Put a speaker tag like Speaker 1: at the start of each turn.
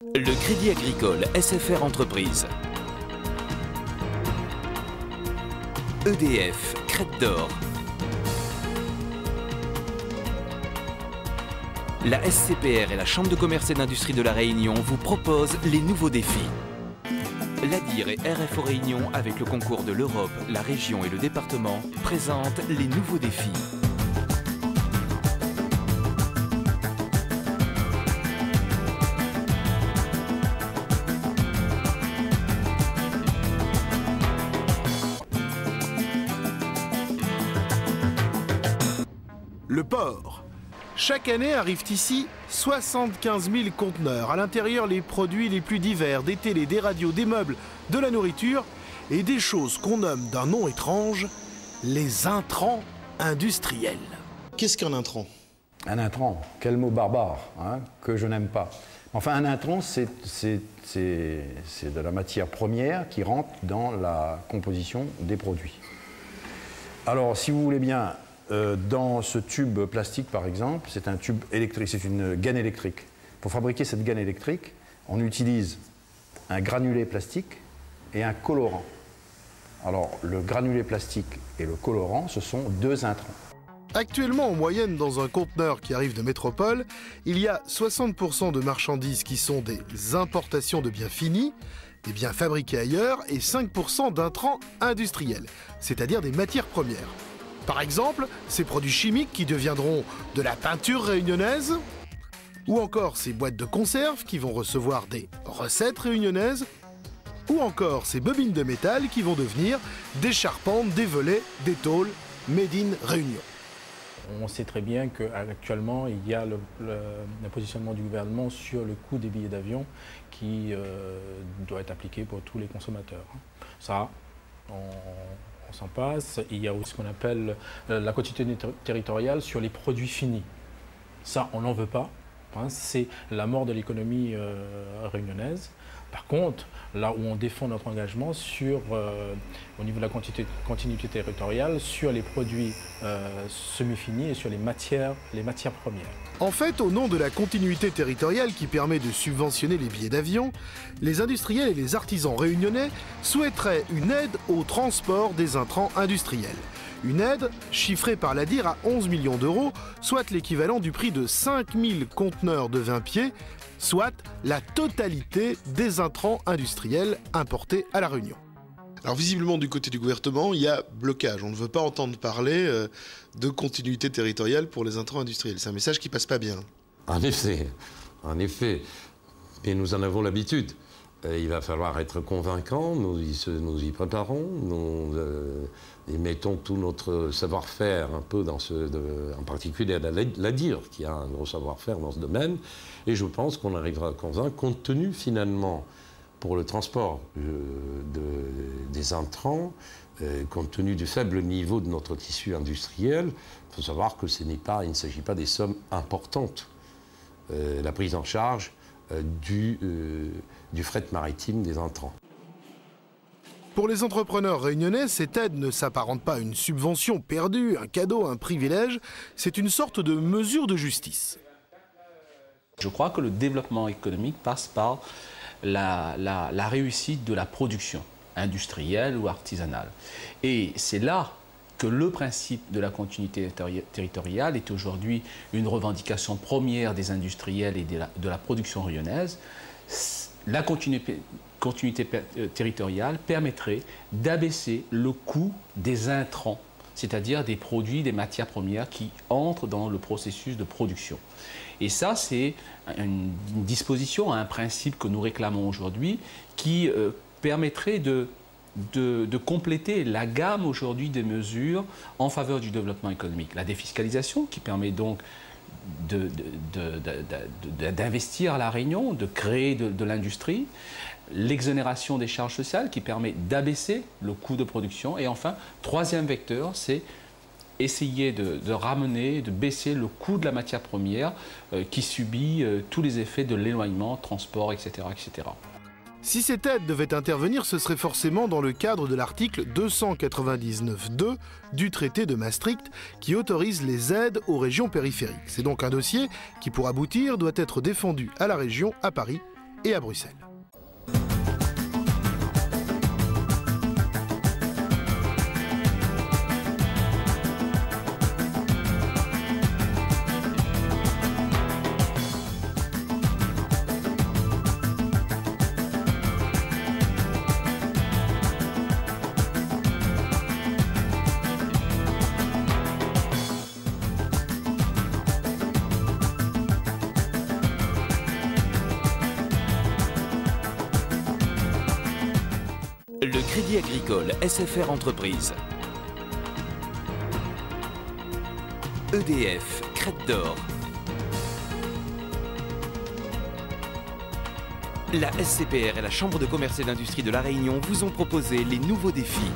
Speaker 1: Le Crédit Agricole SFR Entreprises. EDF, Crête d'Or. La SCPR et la Chambre de commerce et d'industrie de La Réunion vous proposent les nouveaux défis. L'ADIR et RFO Réunion, avec le concours de l'Europe, la région et le département, présentent les nouveaux défis.
Speaker 2: Le port. Chaque année arrivent ici 75 000 conteneurs. À l'intérieur, les produits les plus divers, des télés, des radios, des meubles, de la nourriture et des choses qu'on nomme d'un nom étrange, les intrants industriels. Qu'est-ce qu'un intrant?
Speaker 3: Un intrant, quel mot barbare, hein, que je n'aime pas. Enfin, un intrant, c'est de la matière première qui rentre dans la composition des produits. Alors, si vous voulez bien, dans ce tube plastique, par exemple, c'est un tube électrique, c'est une gaine électrique. Pour fabriquer cette gaine électrique, on utilise un granulé plastique et un colorant. Alors, le granulé plastique et le colorant, ce sont deux intrants.
Speaker 2: Actuellement, en moyenne, dans un conteneur qui arrive de métropole, il y a 60% de marchandises qui sont des importations de biens finis, des biens fabriqués ailleurs, et 5% d'intrants industriels, c'est-à-dire des matières premières. Par exemple, ces produits chimiques qui deviendront de la peinture réunionnaise, ou encore ces boîtes de conserve qui vont recevoir des recettes réunionnaises, ou encore ces bobines de métal qui vont devenir des charpentes, des volets, des tôles made in Réunion.
Speaker 4: On sait très bien qu'actuellement, il y a le positionnement du gouvernement sur le coût des billets d'avion qui doit être appliqué pour tous les consommateurs. Ça, on s'en passe. Il y a aussi ce qu'on appelle la continuité territoriale sur les produits finis. Ça, on n'en veut pas. Hein, c'est la mort de l'économie réunionnaise. Par contre, là où on défend notre engagement au niveau de la continuité territoriale, sur les produits semi-finis et sur les matières premières.
Speaker 2: En fait, au nom de la continuité territoriale qui permet de subventionner les billets d'avion, les industriels et les artisans réunionnais souhaiteraient une aide au transport des intrants industriels. Une aide chiffrée par l'ADIR à 11 millions d'euros, soit l'équivalent du prix de 5000 conteneurs de 20 pieds, soit la totalité des intrants industriels importés à La Réunion. Alors visiblement du côté du gouvernement, il y a blocage. On ne veut pas entendre parler de continuité territoriale pour les intrants industriels. C'est un message qui passe pas bien.
Speaker 5: En effet. Et nous en avons l'habitude. Il va falloir être convaincants, nous y préparons, nous y mettons tout notre savoir-faire un peu en particulier à l'ADIR, qui a un gros savoir-faire dans ce domaine, et je pense qu'on arrivera à convaincre, compte tenu finalement, pour le transport des intrants, compte tenu du faible niveau de notre tissu industriel, il faut savoir que il ne s'agit pas des sommes importantes. La prise en charge du fret maritime des intrants.
Speaker 2: Pour les entrepreneurs réunionnais, cette aide ne s'apparente pas à une subvention perdue, un cadeau, un privilège, c'est une sorte de mesure de justice.
Speaker 6: Je crois que le développement économique passe par la réussite de la production industrielle ou artisanale. Et c'est là que le principe de la continuité territoriale est aujourd'hui une revendication première des industriels et de la production réunionnaise. La continuité territoriale permettrait d'abaisser le coût des intrants, c'est-à-dire des produits, des matières premières qui entrent dans le processus de production. Et ça, c'est une disposition, un principe que nous réclamons aujourd'hui qui permettrait de compléter la gamme aujourd'hui des mesures en faveur du développement économique. La défiscalisation qui permet donc d'investir à La Réunion, de créer de l'industrie, l'exonération des charges sociales qui permet d'abaisser le coût de production et enfin, troisième vecteur, c'est essayer de ramener, de baisser le coût de la matière première qui subit tous les effets de l'éloignement, transport, etc., etc.
Speaker 2: Si cette aide devait intervenir, ce serait forcément dans le cadre de l'article 299.2 du traité de Maastricht qui autorise les aides aux régions périphériques. C'est donc un dossier qui, pour aboutir, doit être défendu à la région, à Paris et à Bruxelles.
Speaker 1: Le Crédit Agricole SFR Entreprise. EDF, Crête d'Or. La SCPR et la Chambre de commerce et d'industrie de La Réunion vous ont proposé les nouveaux défis.